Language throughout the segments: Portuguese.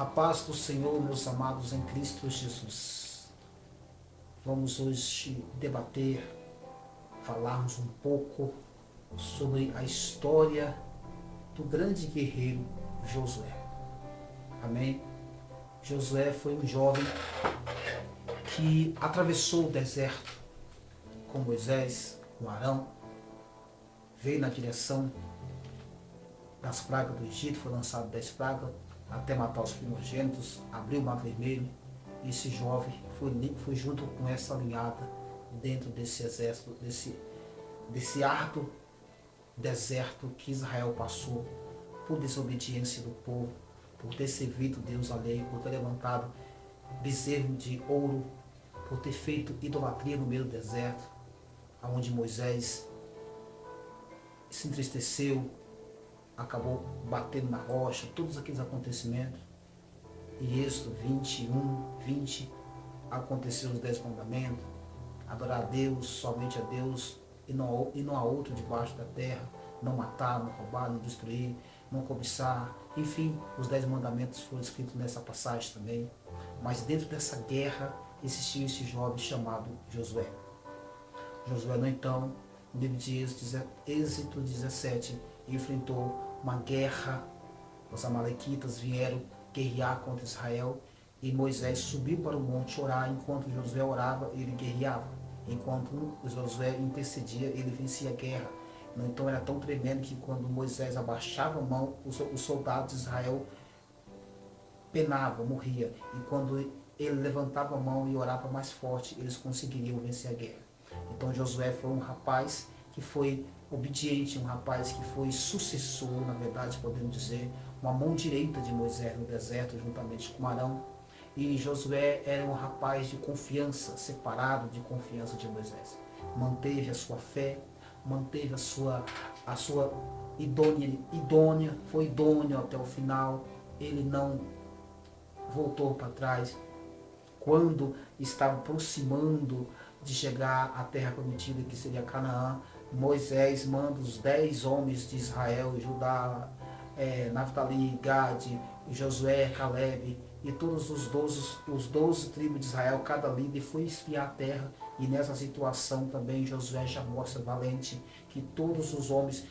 A paz do Senhor, meus amados em Cristo Jesus. Vamos hoje debater, falarmos um pouco sobre a história do grande guerreiro Josué. Amém? Josué foi um jovem que atravessou o deserto com Moisés, com Arão, veio na direção das pragas do Egito, foi lançado 10 pragas, até matar os primogênitos, abriu o Mar Vermelho, e esse jovem foi junto com essa linhada dentro desse exército, desse árduo deserto que Israel passou por desobediência do povo, por ter servido Deus alheio, por ter levantado bezerro de ouro, por ter feito idolatria no meio do deserto, onde Moisés se entristeceu, acabou batendo na rocha, todos aqueles acontecimentos. E Êxodo 21, 20, aconteceu os 10 mandamentos, adorar a Deus, somente a Deus, e não a outro debaixo da terra, não matar, não roubar, não destruir, não cobiçar, enfim, os 10 mandamentos foram escritos nessa passagem também. Mas dentro dessa guerra existia esse jovem chamado Josué. Josué, no então, no livro de Êxodo 17, enfrentou uma guerra. Os amalequitas vieram guerrear contra Israel e Moisés subiu para o monte orar. Enquanto Josué orava, ele guerreava. Enquanto Josué intercedia, ele vencia a guerra. Então era tão tremendo que quando Moisés abaixava a mão, os soldados de Israel penavam, morriam. E quando ele levantava a mão e orava mais forte, eles conseguiriam vencer a guerra. Então Josué foi um rapaz que foi obediente, um rapaz que foi sucessor, na verdade podemos dizer, uma mão direita de Moisés no deserto, juntamente com Arão. E Josué era um rapaz de confiança, separado de confiança de Moisés. Manteve a sua fé, manteve a sua idônea, foi idôneo até o final. Ele não voltou para trás. Quando estava aproximando de chegar à terra prometida, que seria Canaã, Moisés manda os 10 homens de Israel, Judá, Naftali, Gade, Josué, Caleb e todos os 12 tribos de Israel, cada líder foi espiar a terra. E nessa situação também Josué já mostra valente que todos os homens,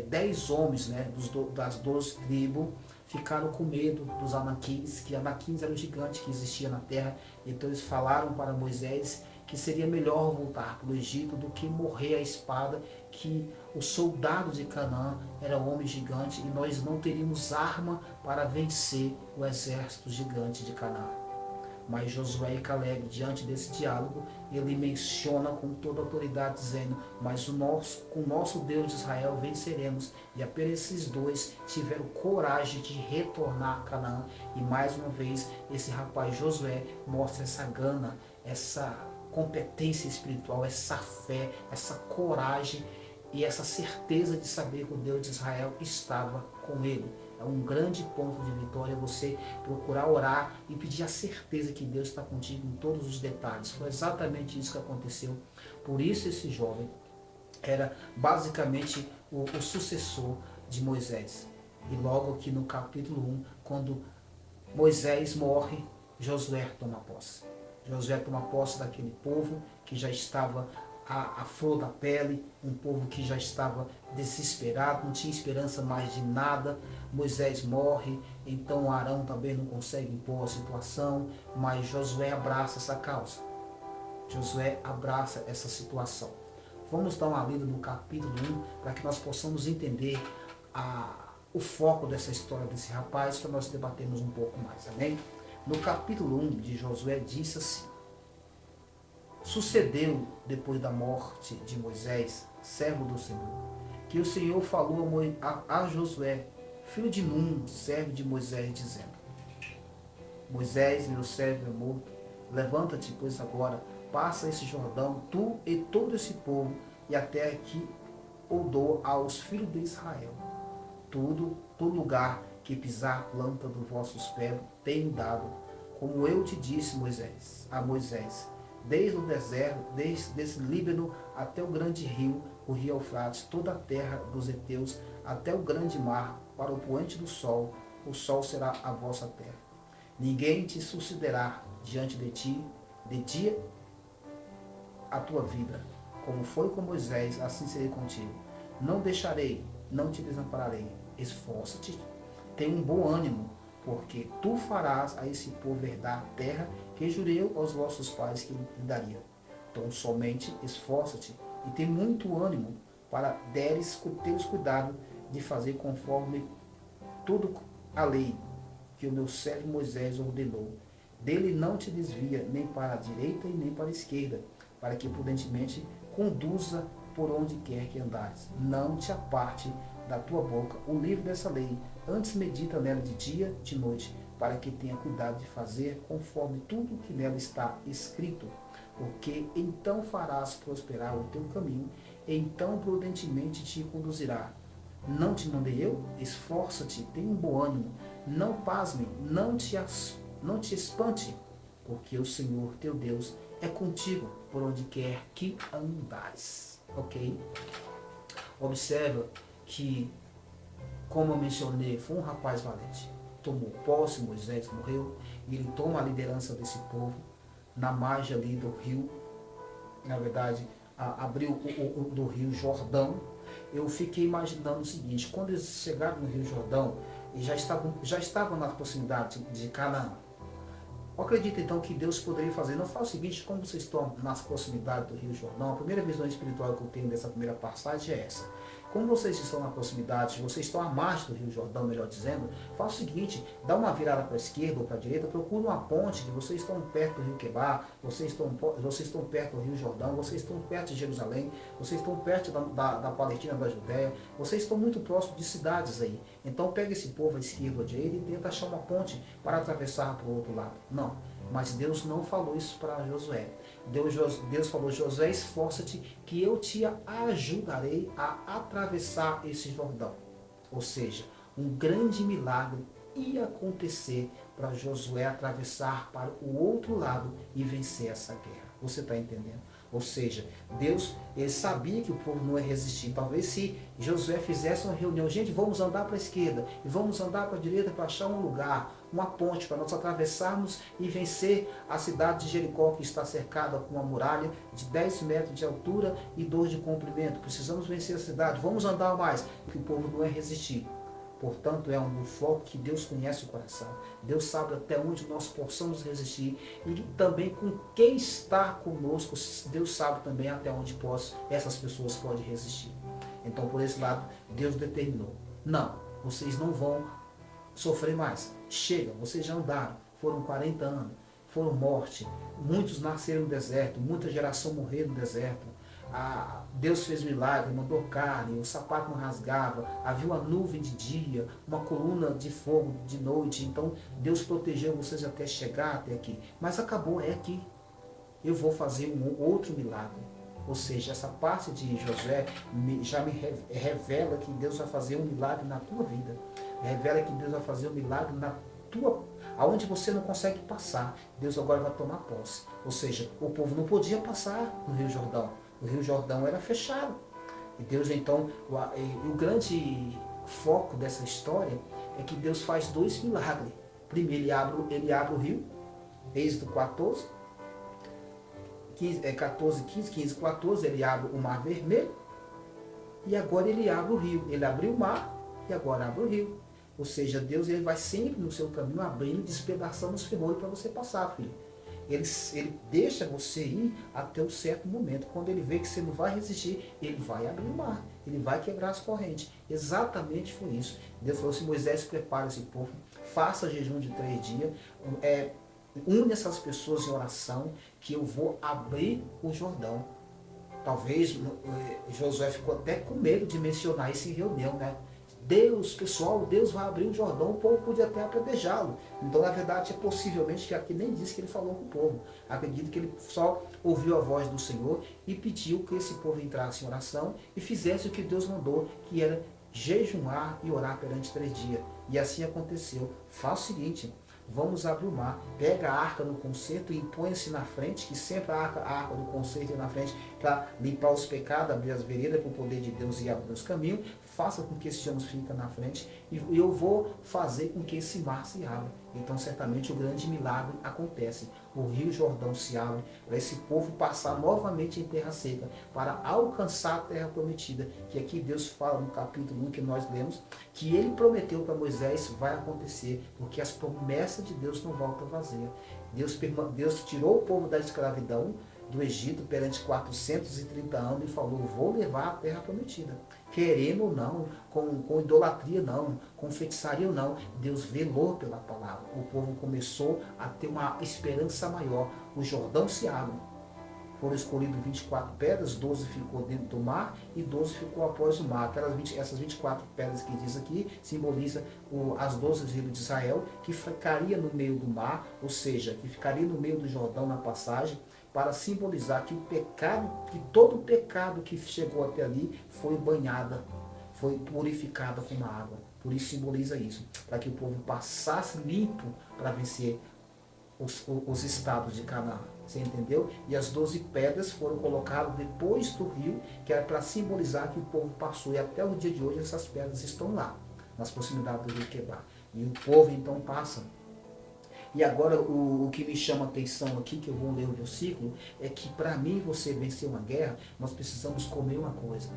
10 homens, né, das 12 tribos, ficaram com medo dos anaquins, que anaquins era um gigante que existia na terra. Então eles falaram para Moisés que seria melhor voltar para o Egito do que morrer à espada, que os soldados de Canaã eram homens gigantes e nós não teríamos arma para vencer o exército gigante de Canaã. Mas Josué e Caleb, diante desse diálogo, ele menciona com toda a autoridade, dizendo: mas com o nosso Deus de Israel venceremos. E apenas esses dois tiveram coragem de retornar a Canaã. E mais uma vez, esse rapaz Josué mostra essa gana, essa competência espiritual, essa fé, essa coragem e essa certeza de saber que o Deus de Israel estava com ele. É um grande ponto de vitória você procurar orar e pedir a certeza que Deus está contigo em todos os detalhes. Foi exatamente isso que aconteceu. Por isso esse jovem era basicamente o sucessor de Moisés. E logo aqui no capítulo 1, quando Moisés morre, Josué toma posse. Josué toma posse daquele povo que já estava à flor da pele, um povo que já estava desesperado, não tinha esperança mais de nada. Moisés morre, então Arão também não consegue impor a situação, mas Josué abraça essa causa. Josué abraça essa situação. Vamos dar uma lida no capítulo 1 para que nós possamos entender o foco dessa história desse rapaz, para nós debatermos um pouco mais, amém? No capítulo 1 de Josué diz assim: sucedeu, depois da morte de Moisés, servo do Senhor, que o Senhor falou a Josué, filho de Num, servo de Moisés, dizendo: Moisés, meu servo é morto, levanta-te, pois agora, passa esse Jordão, tu e todo esse povo, e a terra que o dou aos filhos de Israel. Todo lugar que pisar a planta dos vossos pés tenho dado, como eu te disse, a Moisés, desde o deserto, desde esse Líbano até o grande rio, o rio Eufrates, toda a terra dos heteus, até o grande mar, para o poente do sol, o sol será a vossa terra. Ninguém te sucederá diante de ti, de dia a tua vida. Como foi com Moisés, assim serei contigo. Não deixarei, não te desampararei. Esforça-te, tenha um bom ânimo, porque tu farás a esse povo herdar a terra que jurei aos vossos pais que lhe daria. Então somente esforça-te e tem muito ânimo para teres cuidado de fazer conforme tudo a lei que o meu servo Moisés ordenou. Dele não te desvia nem para a direita e nem para a esquerda, para que prudentemente conduza por onde quer que andares. Não te aparte da tua boca o livro dessa lei, antes medita nela de dia, de noite, para que tenha cuidado de fazer conforme tudo que nela está escrito, porque então farás prosperar o teu caminho, e então prudentemente te conduzirá. Não te mandei eu? Esforça-te, tenha um bom ânimo, não pasme, não te espante, porque o Senhor teu Deus é contigo por onde quer que andares. Ok? Observa que, como eu mencionei, foi um rapaz valente. Tomou posse, Moisés morreu, e ele toma a liderança desse povo na margem ali do rio, na verdade, abriu do rio Jordão. Eu fiquei imaginando o seguinte: quando eles chegaram no rio Jordão, e já estavam na proximidade de Canaã. Eu acredito então que Deus poderia fazer. Não faz o seguinte: como vocês estão nas proximidades do rio Jordão, a primeira visão espiritual que eu tenho dessa primeira passagem é essa. Como vocês estão na proximidade, vocês estão à margem do rio Jordão, melhor dizendo, faz o seguinte: dá uma virada para a esquerda ou para a direita, procura uma ponte, que vocês estão perto do rio Quebar, vocês estão perto do rio Jordão, vocês estão perto de Jerusalém, vocês estão perto da Palestina, da Judéia, vocês estão muito próximos de cidades aí. Então pega esse povo à esquerda ou à direita e tenta achar uma ponte para atravessar para o outro lado. Não, mas Deus não falou isso para Josué. Deus falou: Josué, esforça-te que eu te ajudarei a atravessar esse Jordão. Ou seja, um grande milagre ia acontecer para Josué atravessar para o outro lado e vencer essa guerra. Você está entendendo? Ou seja, Deus, ele sabia que o povo não ia resistir. Talvez se Josué fizesse uma reunião: gente, vamos andar para a esquerda e vamos andar para a direita para achar um lugar, uma ponte para nós atravessarmos e vencer a cidade de Jericó, que está cercada com uma muralha de 10 metros de altura e 2 de comprimento. Precisamos vencer a cidade, vamos andar mais, porque o povo não ia resistir. Portanto, é um foco que Deus conhece o coração. Deus sabe até onde nós possamos resistir. E também com quem está conosco, Deus sabe também até onde essas pessoas podem resistir. Então, por esse lado, Deus determinou: não, vocês não vão sofrer mais. Chega, vocês já andaram. Foram 40 anos, foram morte. Muitos nasceram no deserto, muita geração morreu no deserto. Deus fez milagre, mandou carne, o sapato não rasgava, havia uma nuvem de dia, uma coluna de fogo de noite. Então Deus protegeu vocês até chegar até aqui. Mas acabou, é aqui. Eu vou fazer um outro milagre. Ou seja, essa parte de Josué já me revela que Deus vai fazer um milagre na tua vida. Revela que Deus vai fazer um milagre na tua, aonde você não consegue passar. Deus agora vai tomar posse. Ou seja, o povo não podia passar no Rio Jordão. O Rio Jordão era fechado. E Deus então, o grande foco dessa história é que Deus faz 2 milagres. Primeiro ele abre o rio, Êxodo 14, 15, 14, ele abre o mar vermelho, e agora ele abre o rio. Ele abriu o mar e agora abre o rio. Ou seja, Deus, ele vai sempre no seu caminho abrindo, despedaçando os ferrolhos para você passar, filho. Ele deixa você ir até um certo momento. Quando ele vê que você não vai resistir, ele vai abrir o mar, ele vai quebrar as correntes. Exatamente foi isso. Deus falou assim: Moisés, prepara esse povo, faça jejum de 3 dias, une essas pessoas em oração, que eu vou abrir o Jordão. Talvez Josué ficou até com medo de mencionar isso em reunião, né? Deus vai abrir o Jordão, o povo podia até apedrejá-lo. Então, na verdade, é possivelmente que aqui nem disse que ele falou com o povo. Acredito que ele só ouviu a voz do Senhor e pediu que esse povo entrasse em oração e fizesse o que Deus mandou, que era jejuar e orar perante 3 dias. E assim aconteceu. Faz o seguinte: vamos abrir o mar, pega a arca do concerto e põe-se na frente, que sempre a arca do concerto é na frente para limpar os pecados, abrir as veredas para o poder de Deus e abrir os caminhos. Faça com que esse homem fique na frente e eu vou fazer com que esse mar se abra. então certamente o grande milagre acontece. O rio Jordão se abre para esse povo passar novamente em terra seca, para alcançar a terra prometida, que aqui Deus fala no capítulo 1 que nós lemos, que ele prometeu para Moisés vai acontecer, porque as promessas de Deus não voltam vazia. Deus tirou o povo da escravidão do Egito perante 430 anos e falou, vou levar a terra prometida. Querendo ou não, com idolatria não, com feitiçaria ou não, Deus velou pela palavra. O povo começou a ter uma esperança maior. O Jordão se abre. Foram escolhidas 24 pedras, 12 ficou dentro do mar e 12 ficou após o mar. Essas 24 pedras que diz aqui, simboliza as 12 tribos de Israel, que ficaria no meio do mar, ou seja, que ficaria no meio do Jordão na passagem, para simbolizar que o pecado, que todo o pecado que chegou até ali foi banhada, foi purificada com uma água. Por isso simboliza isso, para que o povo passasse limpo para vencer os estados de Canaã. Você entendeu? E as 12 pedras foram colocadas depois do rio, que era para simbolizar que o povo passou. E até o dia de hoje essas pedras estão lá, nas proximidades do rio Quebar. E o povo então passa. E agora o que me chama a atenção aqui, que eu vou ler o versículo, é que para mim você vencer uma guerra, nós precisamos comer uma coisa.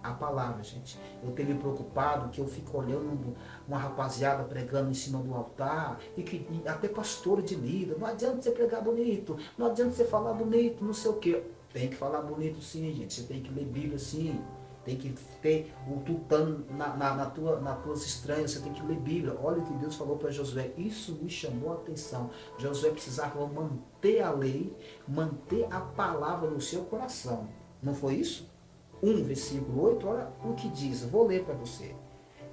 A palavra, gente. Eu tenho me preocupado que eu fico olhando uma rapaziada pregando em cima do altar, e até pastor de líder, não adianta você pregar bonito, não adianta você falar bonito, não sei o quê. Tem que falar bonito sim, gente. Você tem que ler Bíblia sim. Tem que ter o tutano nas tuas estranhas, você tem que ler Bíblia. Olha o que Deus falou para Josué, isso me chamou a atenção. Josué precisava manter a lei, manter a palavra no seu coração. Não foi isso? 1, versículo 8, olha o que diz, vou ler para você.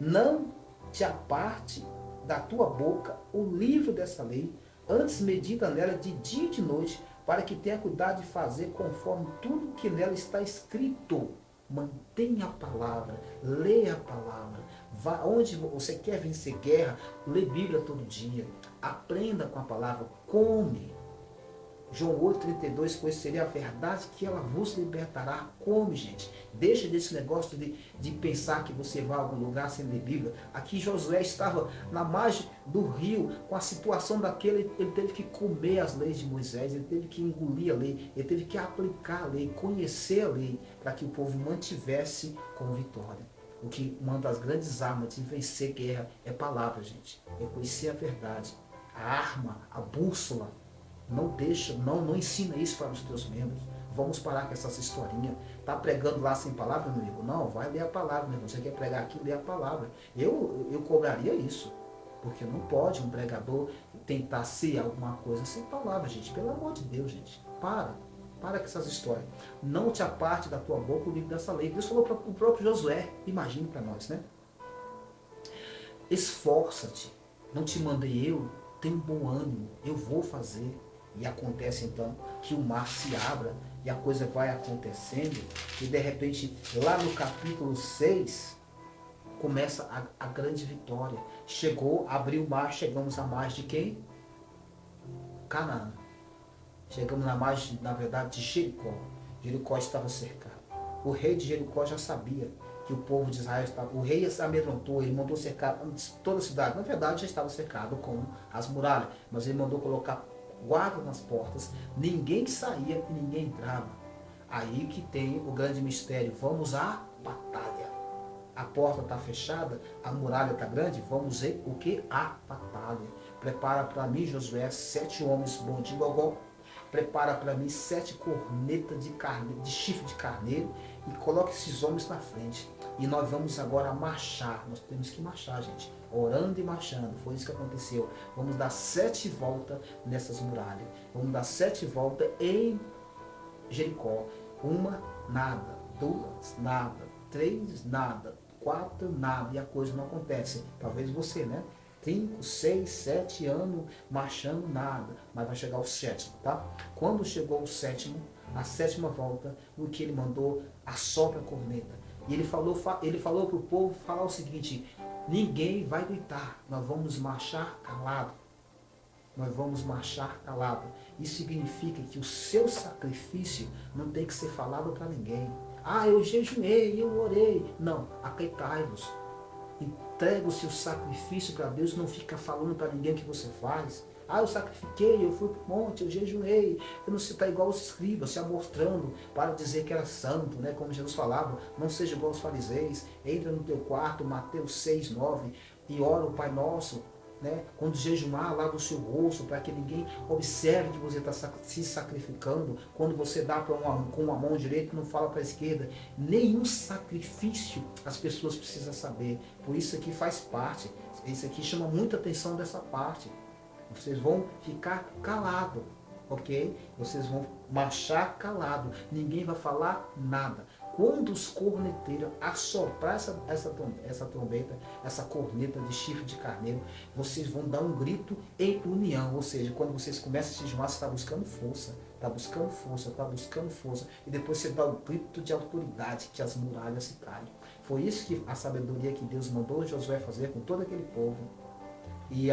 Não te aparte da tua boca o livro dessa lei, antes medita nela de dia e de noite, para que tenha cuidado de fazer conforme tudo que nela está escrito. Mantenha a palavra, leia a palavra. Vá onde você quer vencer guerra, lê Bíblia todo dia. Aprenda com a palavra, come. João 8,32, pois seria a verdade que ela vos libertará. Come, gente. Deixa desse negócio de pensar que você vai a algum lugar sem ler Bíblia. Aqui Josué estava na margem do rio, com a situação daquele, ele teve que comer as leis de Moisés, ele teve que engolir a lei, ele teve que aplicar a lei, conhecer a lei, para que o povo mantivesse com vitória. O que uma das grandes armas de vencer guerra é palavra, gente. É conhecer a verdade. A arma, a bússola. Não deixa, não ensina isso para os teus membros. Vamos parar com essas historinhas. Tá pregando lá sem palavra, meu amigo? Não, vai ler a palavra, meu irmão. Você quer pregar aqui, lê a palavra. Eu cobraria isso. Porque não pode um pregador tentar ser alguma coisa sem palavra, gente. Pelo amor de Deus, gente. Para com essas histórias. Não te aparte da tua boca o livro dessa lei. Deus falou para o próprio Josué. Imagine para nós, né? Esforça-te. Não te mandei eu. Tenha um bom ânimo. Eu vou fazer. E acontece então que o mar se abra e a coisa vai acontecendo e de repente lá no capítulo 6 começa a grande vitória. Chegou, abriu o mar, chegamos à margem de quem? Canaã. Chegamos na margem, na verdade, de Jericó. Jericó estava cercado. O rei de Jericó já sabia que o povo de Israel estava... O rei se amedrontou, ele mandou cercar toda a cidade. Na verdade já estava cercado com as muralhas, mas ele mandou colocar guarda nas portas, ninguém saía e ninguém entrava. Aí que tem o grande mistério, vamos à batalha. A porta está fechada, a muralha está grande, vamos ver o que? A batalha. Prepara para mim, Josué, 7 homens bons de gogó, prepara para mim 7 cornetas de chifre de carneiro e coloca esses homens na frente. E nós vamos agora marchar, nós temos que marchar, gente. Orando e marchando, foi isso que aconteceu. Vamos dar 7 voltas nessas muralhas. Vamos dar 7 voltas em Jericó. 1, nada. 2, nada. 3, nada. 4, nada. E a coisa não acontece. Talvez você, né? 5, 6, 7 anos marchando, nada. Mas vai chegar o 7º, tá? Quando chegou o 7º, a 7ª volta, o que ele mandou? Assopra a corneta. E ele falou para o povo falar o seguinte: ninguém vai gritar, nós vamos marchar calado. Nós vamos marchar calado. Isso significa que o seu sacrifício não tem que ser falado para ninguém. Ah, eu jejuei, eu orei. Não, aqueitai-vos. entrega o seu sacrifício para Deus, não fica falando para ninguém o que você faz. Ah, eu sacrifiquei, eu fui para o monte, eu jejuei. Eu não sei, está igual os escribas, se amostrando para dizer que era santo, né? Como Jesus falava, não seja igual aos fariseus, entra no teu quarto, Mateus 6:9, e ora o Pai Nosso, né? Quando jejumar, lava o seu rosto, para que ninguém observe que você está se sacrificando. Quando você dá com uma mão direita, não fala para a esquerda. Nenhum sacrifício as pessoas precisam saber. Por isso aqui faz parte. Isso aqui chama muita atenção dessa parte. Vocês vão ficar calado, ok? Vocês vão marchar calado. Ninguém vai falar nada. Quando os corneteiros assoprar essa trombeta, essa corneta de chifre de carneiro, vocês vão dar um grito em união. Ou seja, quando vocês começam a jejuar, você está buscando força. Está buscando força, está buscando força. E depois você dá o grito de autoridade, que as muralhas se caem. Foi isso que a sabedoria que Deus mandou Josué fazer com todo aquele povo. E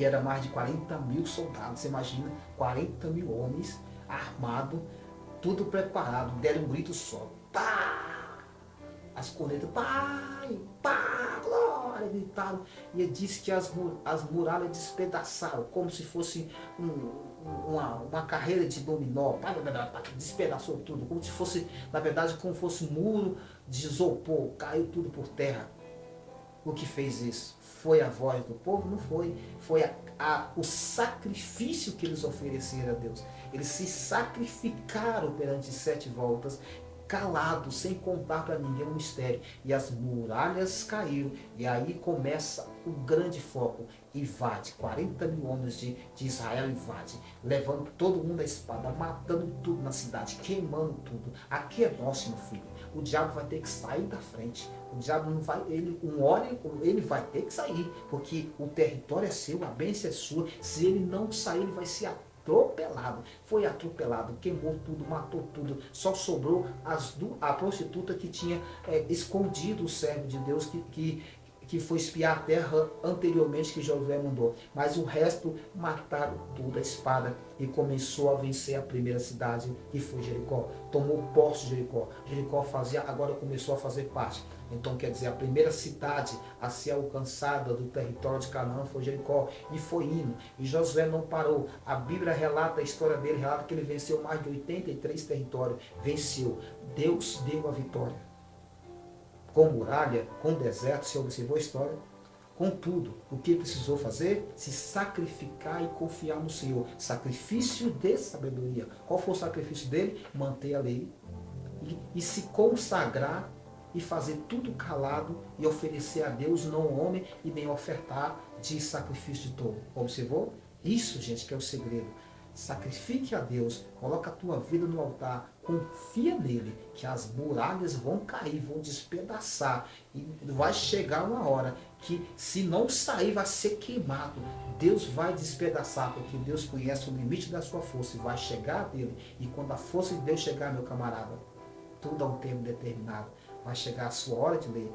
era mais de 40 mil soldados. Você imagina, 40 mil homens armados, tudo preparado. Deram um grito só. Pá! As cornetas, pai, pá, glória, gritaram. E ele disse que as muralhas despedaçaram, como se fosse uma carreira de dominó. Pá, despedaçou tudo, como se fosse, na verdade, como fosse um muro de isopor. Caiu tudo por terra. O que fez isso? Foi a voz do povo? Não foi. Foi o sacrifício que eles ofereceram a Deus. Eles se sacrificaram perante 7 voltas, calados, sem contar para ninguém o mistério. E as muralhas caíram. E aí começa o grande foco. Invade. 40 mil homens de Israel invade. Levando todo mundo à espada, matando tudo na cidade, queimando tudo. Aqui é nosso, meu filho. O diabo vai ter que sair da frente. O diabo não vai, ele vai ter que sair, porque o território é seu, a bênção é sua. Se ele não sair, ele vai ser atropelado. Foi atropelado, queimou tudo, matou tudo. Só sobrou a prostituta que tinha escondido o servo de Deus que foi espiar a terra anteriormente, que Josué mandou. Mas o resto mataram tudo, a espada, e começou a vencer a primeira cidade, que foi Jericó. Tomou posse de Jericó. Jericó agora começou a fazer parte. Então, quer dizer, a primeira cidade a ser alcançada do território de Canaã foi Jericó. E foi indo. E Josué não parou. A Bíblia relata a história dele, relata que ele venceu mais de 83 territórios. Venceu. Deus deu a vitória. Com muralha, com deserto, você observou a história? Com tudo, o que precisou fazer? Se sacrificar e confiar no Senhor. Sacrifício de sabedoria. Qual foi o sacrifício dele? Manter a lei e se consagrar e fazer tudo calado e oferecer a Deus, não ao homem, e nem ofertar de sacrifício de touro. Observou? Isso, gente, que é o segredo. Sacrifique a Deus, coloca a tua vida no altar, confia nele, que as muralhas vão cair, vão despedaçar, e vai chegar uma hora que, se não sair, vai ser queimado. Deus vai despedaçar, porque Deus conhece o limite da sua força e vai chegar dele. E quando a força de Deus chegar, meu camarada, tudo a um tempo determinado. Vai chegar a sua hora de ler.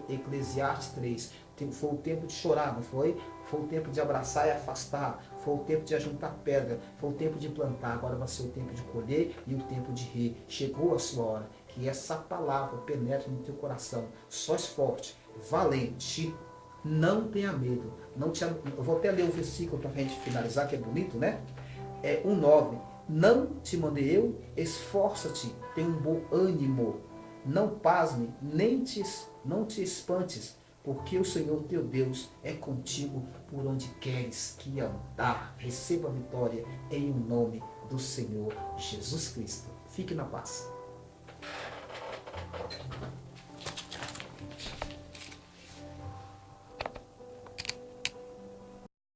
Eclesiastes 3. Foi o tempo de chorar, não foi? Foi o tempo de abraçar e afastar. Foi o tempo de ajuntar pedra. Foi o tempo de plantar. Agora vai ser o tempo de colher e o tempo de rir. Chegou a sua hora. Que essa palavra penetre no teu coração. Sós forte, valente. Não tenha medo. Eu vou até ler o versículo para a gente finalizar, que é bonito, né? 1:9. Não te mandei eu? Esforça-te. Tenha um bom ânimo. Não pasme, não te espantes, porque o Senhor teu Deus é contigo por onde queres que andar. Receba a vitória em o nome do Senhor Jesus Cristo. Fique na paz.